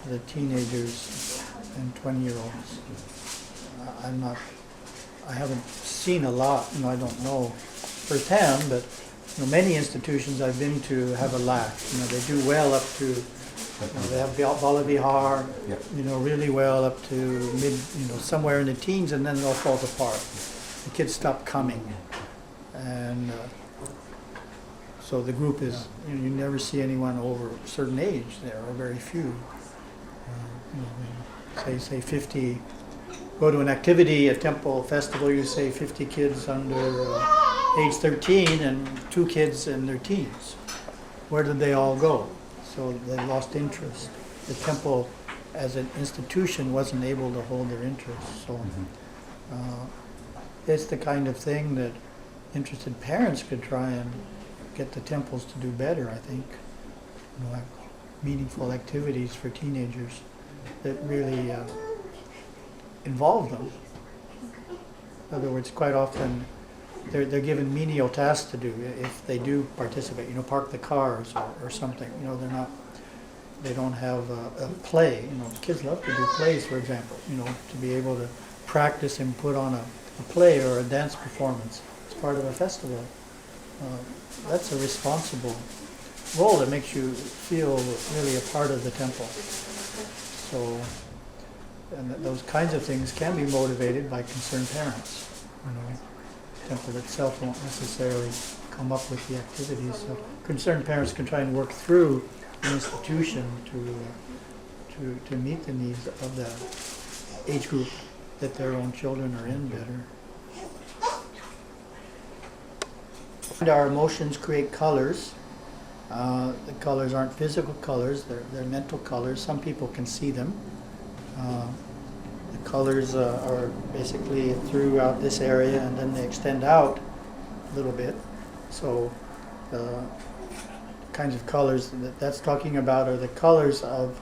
the teenagers and 20-year-olds. I haven't seen a lot, I don't know firsthand, but many institutions I've been to have a lack. They do well up to, they have Bala Vihar, really well up to mid, somewhere in the teens, and then it all falls apart. The kids stop coming. And so the group is, you never see anyone over a certain age there, or very few. Say 50, go to an activity, a temple festival, you say 50 kids under age 13 and 2 kids in their teens. Where did they all go? So they lost interest. The temple as an institution wasn't able to hold their interest. So it's the kind of thing that interested parents could try and get the temples to do better, I think. Have meaningful activities for teenagers that really involve them. In other words, quite often they're given menial tasks to do if they do participate. Park the cars or something. They don't have a play. Kids love to do plays, for example. To be able to practice and put on a play or a dance performance as part of a festival. That's a responsible role that makes you feel really a part of the temple. So, and those kinds of things can be motivated by concerned parents. The temple itself won't necessarily come up with the activities. So concerned parents can try and work through the institution to meet the needs of the age group that their own children are in better. And our emotions create colors. The colors aren't physical colors, they're mental colors. Some people can see them. The colors are basically throughout this area, and then they extend out a little bit. So the kinds of colors that's talking about are the colors of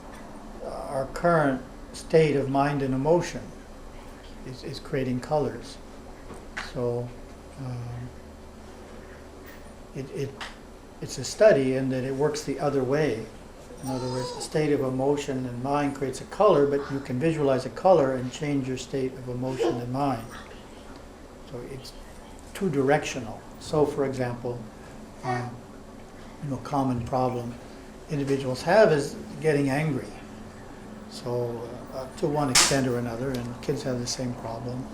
our current state of mind and emotion is creating colors. So it's a study in that it works the other way. In other words, a state of emotion and mind creates a color, but you can visualize a color and change your state of emotion and mind. So it's two-directional. So, for example, common problem individuals have is getting angry. So, to one extent or another, and kids have the same problem.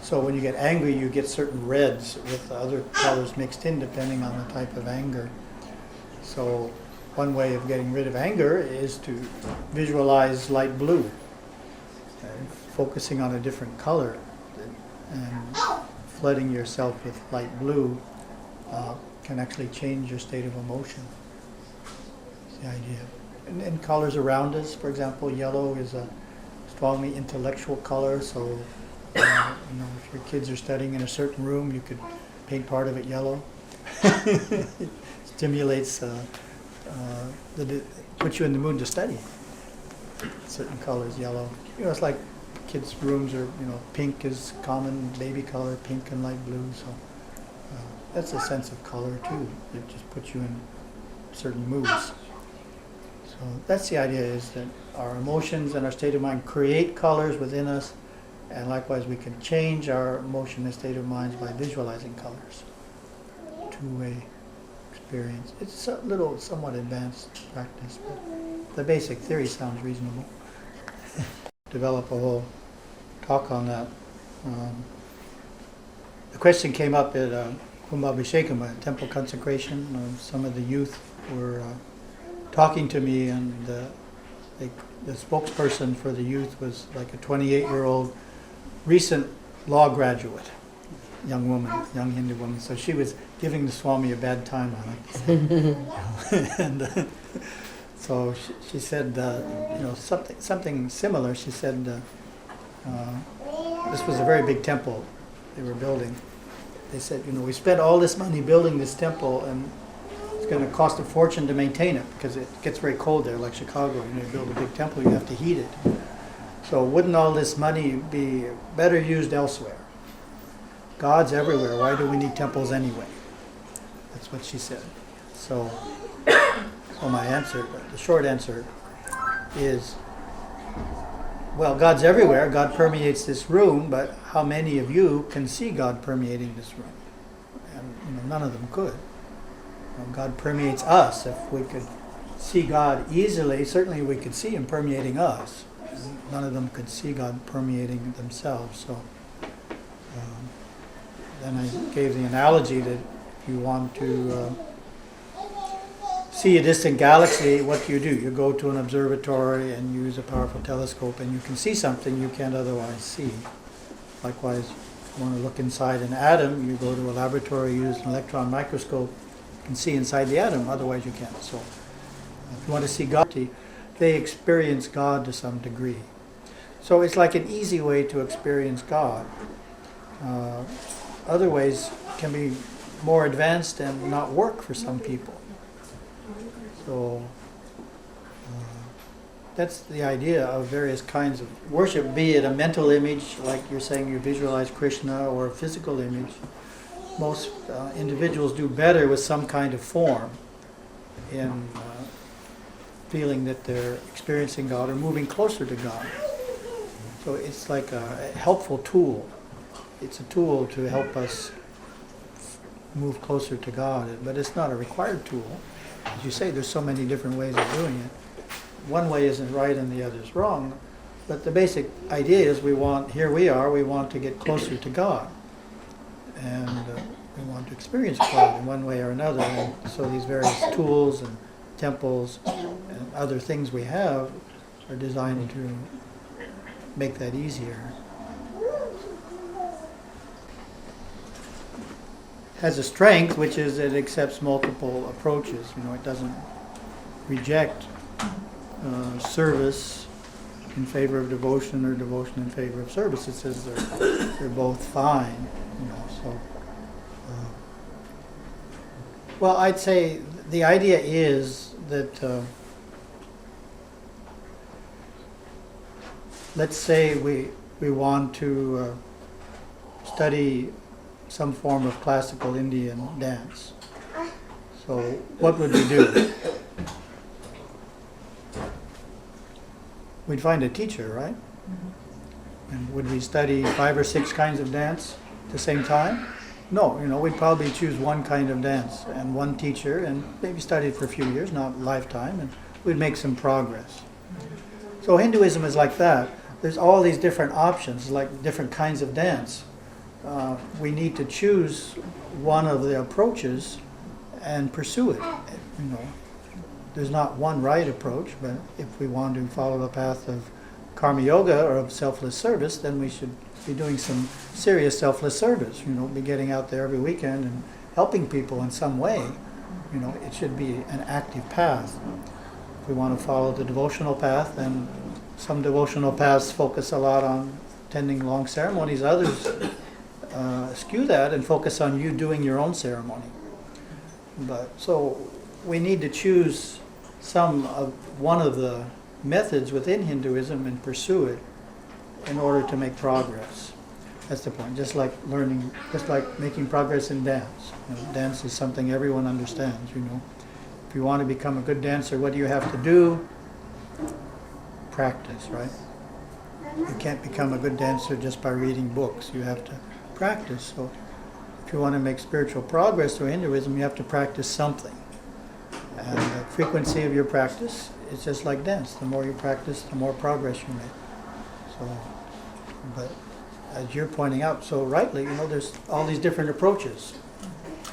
So when you get angry, you get certain reds with other colors mixed in depending on the type of anger. So one way of getting rid of anger is to visualize light blue, focusing on a different color and flooding yourself with light blue can actually change your state of emotion. That's the idea. And colors around us, for example, yellow is a strongly intellectual color, so if your kids are studying in a certain room, you could paint part of it yellow. Stimulates, puts you in the mood to study. Certain colors, yellow. It's like kids' rooms are, pink is common baby color, pink and light blue. So that's a sense of color too. It just puts you in certain moods. So that's the idea, is that our emotions and our state of mind create colors within us. And likewise, we can change our emotion and state of mind by visualizing colors. Two-way experience. It's a little, somewhat advanced practice, but the basic theory sounds reasonable. Develop a whole talk on that. The question came up at Kumbhabhishekam, a temple consecration. Some of the youth were talking to me, and the spokesperson for the youth was like a 28-year-old recent law graduate, young woman, young Hindu woman. So she was giving the Swami a bad time, I like to say. And so she said, something similar. She said, this was a very big temple they were building. They said, we spent all this money building this temple, and it's going to cost a fortune to maintain it because it gets very cold there, like Chicago. You build a big temple, you have to heat it. So wouldn't all this money be better used elsewhere? God's everywhere. Why do we need temples anyway? That's what she said. So my answer, the short answer is, well, God's everywhere. God permeates this room, but how many of you can see God permeating this room? And none of them could. God permeates us. If we could see God easily, certainly we could see Him permeating us. None of them could see God permeating themselves. So then I gave the analogy that if you want to see a distant galaxy, what do? You go to an observatory and use a powerful telescope, and you can see something you can't otherwise see. Likewise, if you want to look inside an atom, you go to a laboratory, use an electron microscope, you can see inside the atom, otherwise you can't. So if you want to see God, they experience God to some degree. So it's like an easy way to experience God. Other ways can be more advanced and not work for some people. So that's the idea of various kinds of worship, be it a mental image, like you're saying you visualize Krishna, or a physical image. Most individuals do better with some kind of form in feeling that they're experiencing God or moving closer to God. So it's like a helpful tool. It's a tool to help us move closer to God, but it's not a required tool. As you say, there's so many different ways of doing it. One way isn't right and the other is wrong, but the basic idea is we want to get closer to God. And we want to experience God in one way or another. And so these various tools and temples and other things we have are designed to make that easier. Has a strength, which is it accepts multiple approaches. It doesn't reject service in favor of devotion or devotion in favor of service. It says they're both fine. So well, I'd say the idea is that let's say we want to study some form of classical Indian dance. So what would we do? We'd find a teacher, right? Mm-hmm. And would we study 5 or 6 kinds of dance at the same time? No, we'd probably choose one kind of dance and one teacher and maybe study it for a few years, not a lifetime, and we'd make some progress. So Hinduism is like that. There's all these different options, like different kinds of dance. We need to choose one of the approaches and pursue it. There's not one right approach, but if we want to follow the path of karma yoga or of selfless service, then we should be doing some serious selfless service. Be getting out there every weekend and helping people in some way. It should be an active path. If we want to follow the devotional path, then some devotional paths focus a lot on attending long ceremonies. Others skew that and focus on you doing your own ceremony. So we need to choose one of the methods within Hinduism and pursue it in order to make progress. That's the point. Just like making progress in dance. Dance is something everyone understands. If you want to become a good dancer, what do you have to do? Practice, right? You can't become a good dancer just by reading books. You have to practice. So if you want to make spiritual progress through Hinduism, you have to practice something. And the frequency of your practice is just like dance. The more you practice, the more progress you make. But as you're pointing out so rightly, there's all these different approaches.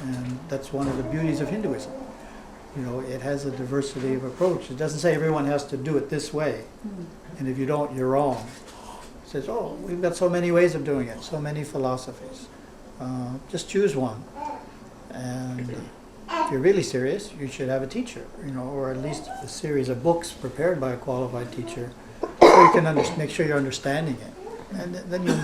And that's one of the beauties of Hinduism. It has a diversity of approach. It doesn't say everyone has to do it this way. And if you don't, you're wrong. It says, we've got so many ways of doing it, so many philosophies. Just choose one. And if you're really serious, you should have a teacher, or at least a series of books prepared by a qualified teacher, so you can make sure you're understanding it. And then you